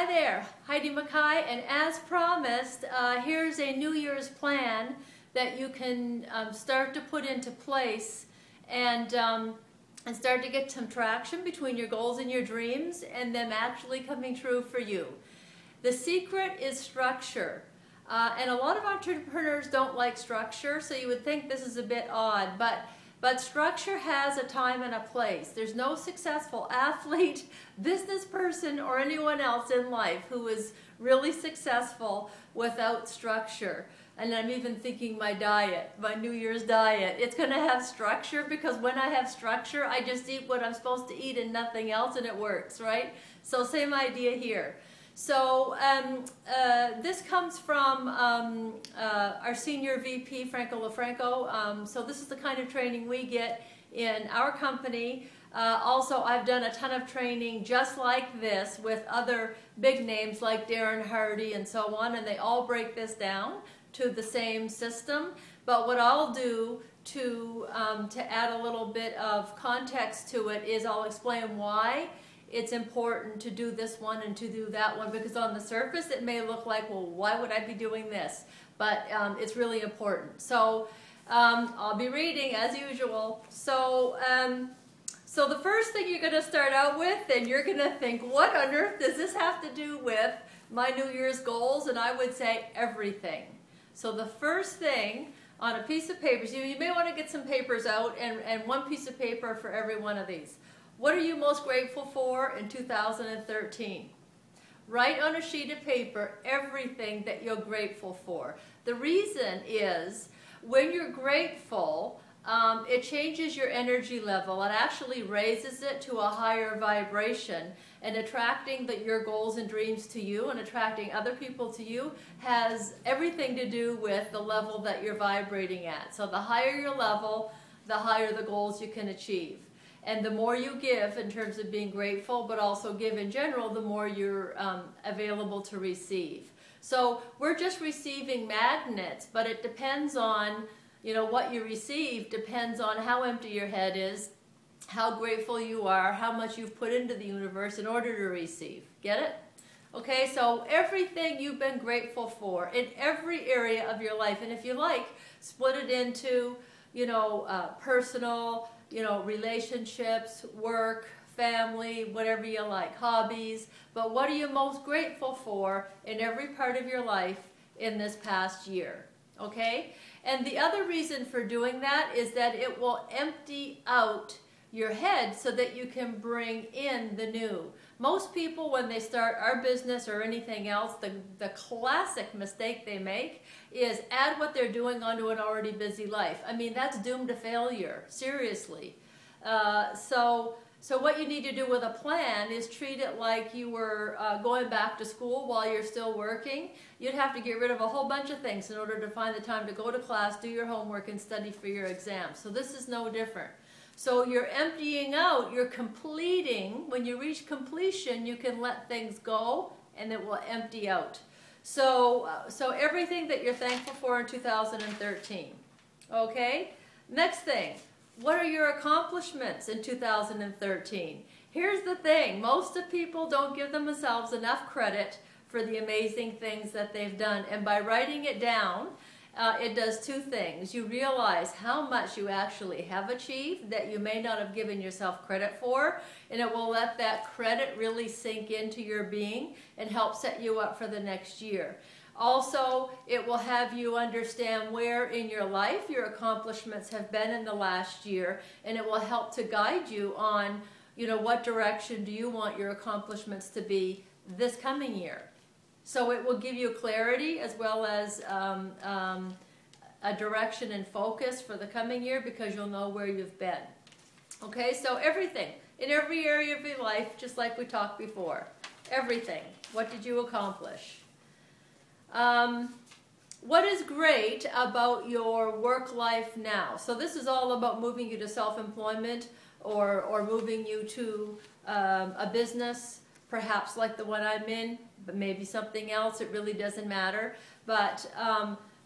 Hi there, Heidi Mackay, and as promised, here's a New Year's plan that you can start to put into place and start to get some traction between your goals and your dreams and them actually coming true for you. The secret is structure. And a lot of entrepreneurs don't like structure, so you would think this is a bit odd, but structure has a time and a place. There's no successful athlete, business person, or anyone else in life who is really successful without structure. And I'm even thinking my diet, my New Year's diet. It's going to have structure because when I have structure, I just eat what I'm supposed to eat and nothing else, and it works, right? So same idea here. So this comes from our senior VP, Franco LaFranco. So this is the kind of training we get in our company. Also, I've done a ton of training just like this with other big names like Darren Hardy and so on, and they all break this down to the same system. But what I'll do to add a little bit of context to it is I'll explain why it's important to do this one and to do that one, because on the surface it may look like, well, why would I be doing this? But it's really important. So I'll be reading as usual. So so the first thing you're going to start out with, and you're going to think, what on earth does this have to do with my New Year's goals? And I would say everything. So the first thing on a piece of paper, so you may want to get some papers out and one piece of paper for every one of these. What are you most grateful for in 2013? Write on a sheet of paper everything that you're grateful for. The reason is when you're grateful, it changes your energy level. It actually raises it to a higher vibration, and attracting your goals and dreams to you and attracting other people to you has everything to do with the level that you're vibrating at. So the higher your level, the higher the goals you can achieve. And the more you give in terms of being grateful, but also give in general, the more you're available to receive. So we're just receiving magnets, but it depends on, what you receive depends on how empty your head is, how grateful you are, how much you've put into the universe in order to receive. Get it? Okay, so everything you've been grateful for in every area of your life, and if you like, split it into, personal, relationships, work, family, whatever you like, hobbies, but what are you most grateful for in every part of your life in this past year, okay? And the other reason for doing that is that it will empty out your head so that you can bring in the new. Most people, when they start our business or anything else, the classic mistake they make is add what they're doing onto an already busy life. I mean, that's doomed to failure, seriously. So what you need to do with a plan is treat it like you were going back to school while you're still working. You'd have to get rid of a whole bunch of things in order to find the time to go to class, do your homework, and study for your exams. So this is no different. So you're emptying out, you're completing. When you reach completion, you can let things go and it will empty out. So everything that you're thankful for in 2013. Okay? Next thing, what are your accomplishments in 2013? Here's the thing, most of people don't give themselves enough credit for the amazing things that they've done. And by writing it down, it does two things. You realize how much you actually have achieved that you may not have given yourself credit for, and it will let that credit really sink into your being and help set you up for the next year. Also, it will have you understand where in your life your accomplishments have been in the last year, and it will help to guide you on, what direction do you want your accomplishments to be this coming year. So it will give you clarity as well as a direction and focus for the coming year because you'll know where you've been. Okay, so everything, in every area of your life, just like we talked before. Everything. What did you accomplish? What is great about your work life now? So this is all about moving you to self-employment or moving you to a business, perhaps like the one I'm in, but maybe something else. It really doesn't matter. But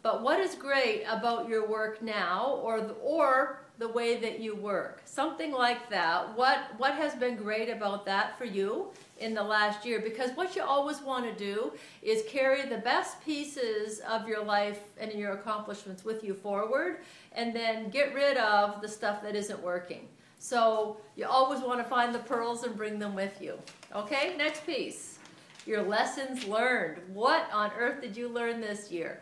what is great about your work now, or the way that you work. Something like that. What has been great about that for you in the last year? Because what you always want to do is carry the best pieces of your life and your accomplishments with you forward, and then get rid of the stuff that isn't working. So you always want to find the pearls and bring them with you. Okay, next piece. Your lessons learned. What on earth did you learn this year?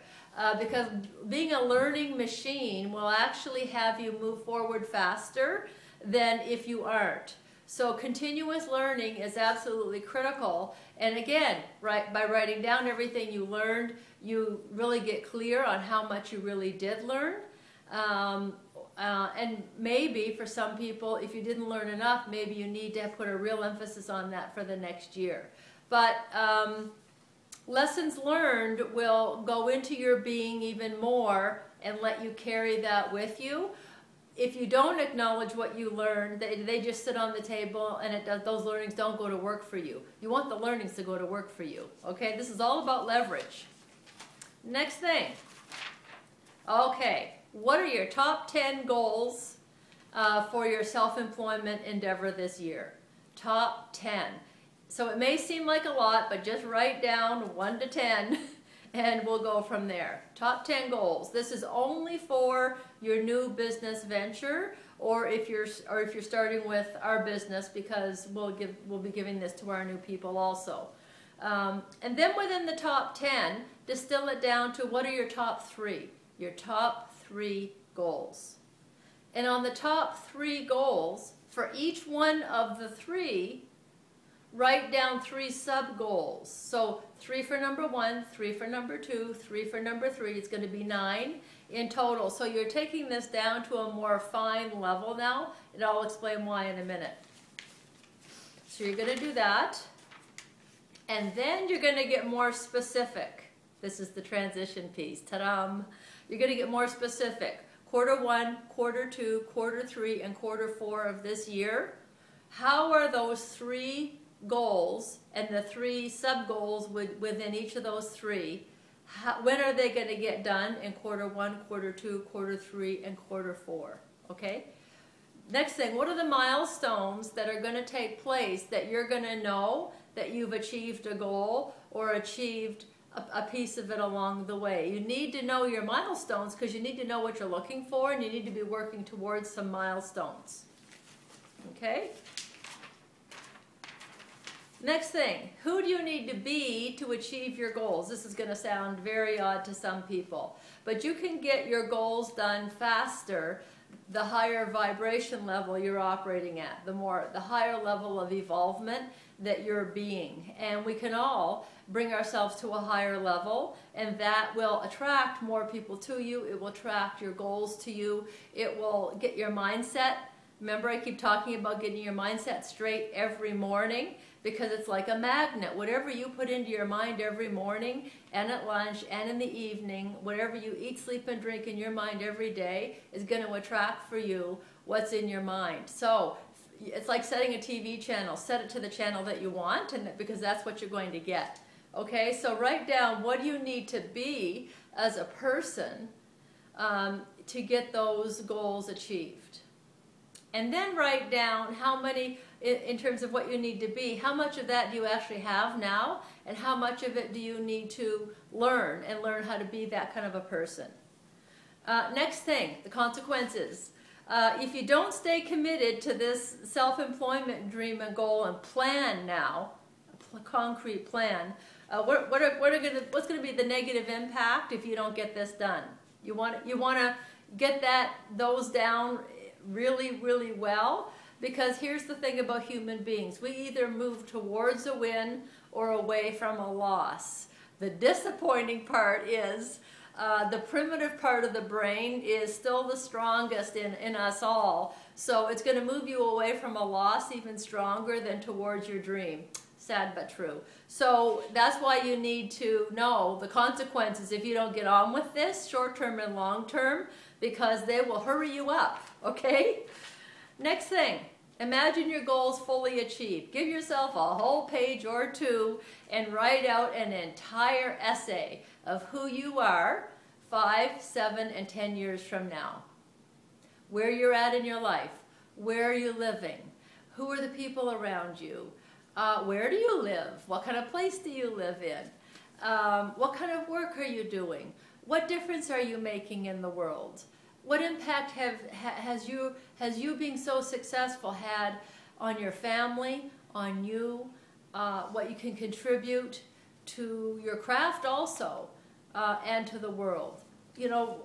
Because being a learning machine will actually have you move forward faster than if you aren't. So continuous learning is absolutely critical. And again, by writing down everything you learned, you really get clear on how much you really did learn. And maybe for some people, if you didn't learn enough, maybe you need to put a real emphasis on that for the next year. But lessons learned will go into your being even more and let you carry that with you. If you don't acknowledge what you learned, they just sit on the table, and those learnings don't go to work for you. You want the learnings to go to work for you. Okay, this is all about leverage. Next thing. Okay, what are your top 10 goals for your self-employment endeavor this year? Top 10. So it may seem like a lot, but just write down 1 to 10 and we'll go from there. Top 10 goals. This is only for your new business venture, or if you're starting with our business, because we'll be giving this to our new people also. And then within the top 10, distill it down to what are your top 3? Your top 3 goals. And on the top 3 goals, for each one of the 3, write down 3 sub-goals. So 3 for number 1, 3 for number 2, 3 for number 3. It's going to be 9 in total. So you're taking this down to a more fine level now, and I'll explain why in a minute. So you're going to do that, and then you're going to get more specific. This is the transition piece. Ta-da! You're going to get more specific. Quarter 1, quarter 2, quarter 3, and quarter 4 of this year. How are those 3 goals and the 3 sub-goals within each of those 3, when are they going to get done in quarter 1, quarter 2, quarter 3, and quarter 4? Okay? Next thing, what are the milestones that are going to take place that you're going to know that you've achieved a goal or achieved a piece of it along the way? You need to know your milestones because you need to know what you're looking for, and you need to be working towards some milestones. Okay? Next thing, who do you need to be to achieve your goals? This is going to sound very odd to some people, but you can get your goals done faster the higher vibration level you're operating at, the higher level of evolvement that you're being. And we can all bring ourselves to a higher level, and that will attract more people to you. It will attract your goals to you. It will get your mindset. Remember, I keep talking about getting your mindset straight every morning, because it's like a magnet. Whatever you put into your mind every morning and at lunch and in the evening, whatever you eat, sleep, and drink in your mind every day is going to attract for you what's in your mind. So it's like setting a TV channel. Set it to the channel that you want, and because that's what you're going to get. Okay, so write down what you need to be as a person to get those goals achieved. And then write down how many, in terms of what you need to be, how much of that do you actually have now, and how much of it do you need to learn, and learn how to be that kind of a person. Next thing, the consequences. If you don't stay committed to this self-employment dream and goal and plan now, a concrete plan, what's going to be the negative impact if you don't get this done? You want to get those down really, really well, because here's the thing about human beings. We either move towards a win or away from a loss. The disappointing part is the primitive part of the brain is still the strongest in us all. So it's going to move you away from a loss even stronger than towards your dream. Sad but true. So that's why you need to know the consequences if you don't get on with this, short-term and long-term, because they will hurry you up, okay? Next thing, imagine your goals fully achieved. Give yourself a whole page or 2 and write out an entire essay of who you are 5, 7, and 10 years from now. where you're at in your life, where are you living, who are the people around you, where do you live, what kind of place do you live in, what kind of work are you doing, what difference are you making in the world, what impact has you being so successful had on your family, on you, what you can contribute to your craft also, and to the world. You know,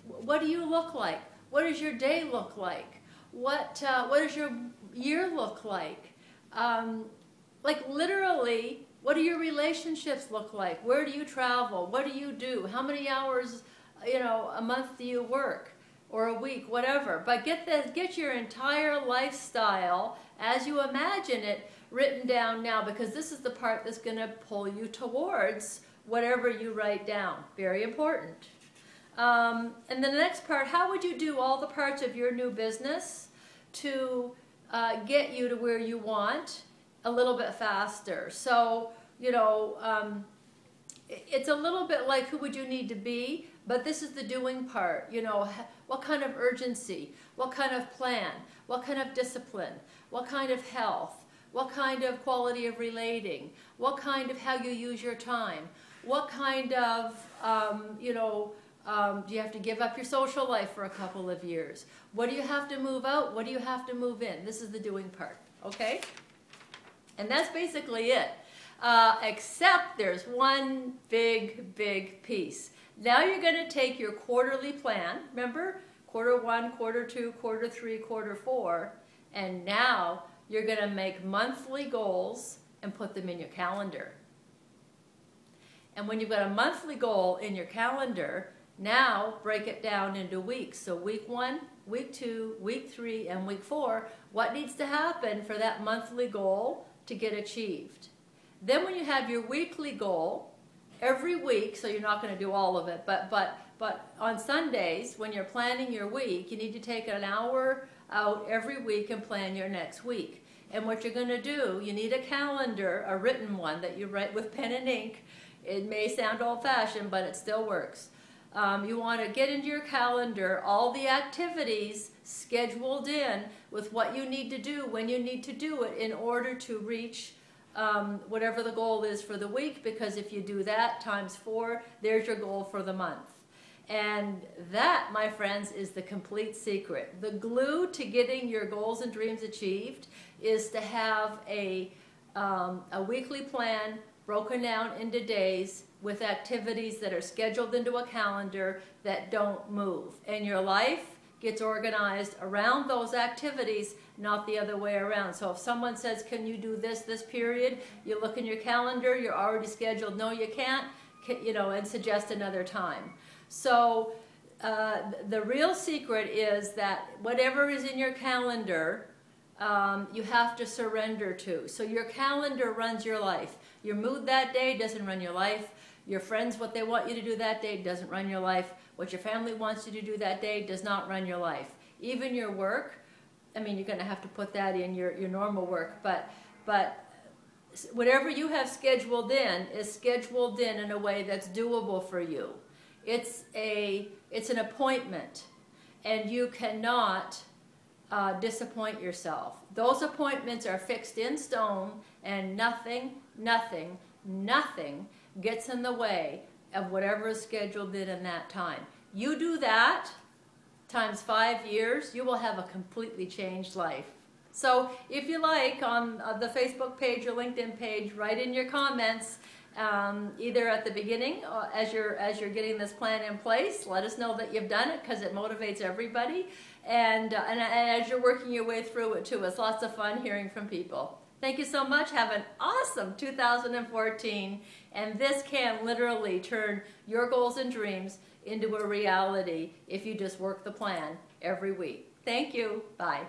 what do you look like? What does your day look like? What does your year look like? Like literally, what do your relationships look like? Where do you travel? What do you do? How many hours, you know, a month do you work? Or a week, whatever. But get your entire lifestyle as you imagine it written down now, because this is the part that's going to pull you towards whatever you write down. Very important. And then the next part, how would you do all the parts of your new business to get you to where you want a little bit faster? So, you know, it's a little bit like who would you need to be, but this is the doing part. You know, what kind of urgency, what kind of plan, what kind of discipline, what kind of health, what kind of quality of relating, what kind of how you use your time, what kind of, you know, do you have to give up your social life for a couple of years? What do you have to move out? What do you have to move in? This is the doing part, okay? And that's basically it. Except there's one big piece. Now you're going to take your quarterly plan, remember? Quarter 1, quarter 2, quarter 3, quarter 4, and now you're going to make monthly goals and put them in your calendar. And when you've got a monthly goal in your calendar, now break it down into weeks. So week 1, week 2, week 3, and week 4, what needs to happen for that monthly goal to get achieved? Then when you have your weekly goal, every week, so you're not going to do all of it, but on Sundays, when you're planning your week, you need to take an hour out every week and plan your next week. And what you're going to do, you need a calendar, a written one that you write with pen and ink. It may sound old-fashioned, but it still works. You want to get into your calendar all the activities scheduled in with what you need to do, when you need to do it in order to reach whatever the goal is for the week, because if you do that times 4, there's your goal for the month. And that, my friends, is the complete secret. The glue to getting your goals and dreams achieved is to have a weekly plan broken down into days with activities that are scheduled into a calendar that don't move. And your life gets organized around those activities, not the other way around. So if someone says, can you do this period? You look in your calendar, you're already scheduled, no you can't, you know, and suggest another time. So the real secret is that whatever is in your calendar, you have to surrender to. So your calendar runs your life. Your mood that day doesn't run your life. Your friends, what they want you to do that day doesn't run your life. What your family wants you to do that day does not run your life. Even your work, I mean, you're going to have to put that in your normal work, but whatever you have scheduled in is scheduled in a way that's doable for you. It's an appointment, and you cannot disappoint yourself. Those appointments are fixed in stone, and nothing gets in the way of whatever is scheduled in that time. You do that times 5 years, you will have a completely changed life. So if you like, on the Facebook page or LinkedIn page, write in your comments, either at the beginning as you're getting this plan in place. Let us know that you've done it, because it motivates everybody, and as you're working your way through it too. It's lots of fun hearing from people. Thank you so much. Have an awesome 2014, and this can literally turn your goals and dreams into a reality if you just work the plan every week. Thank you. Bye.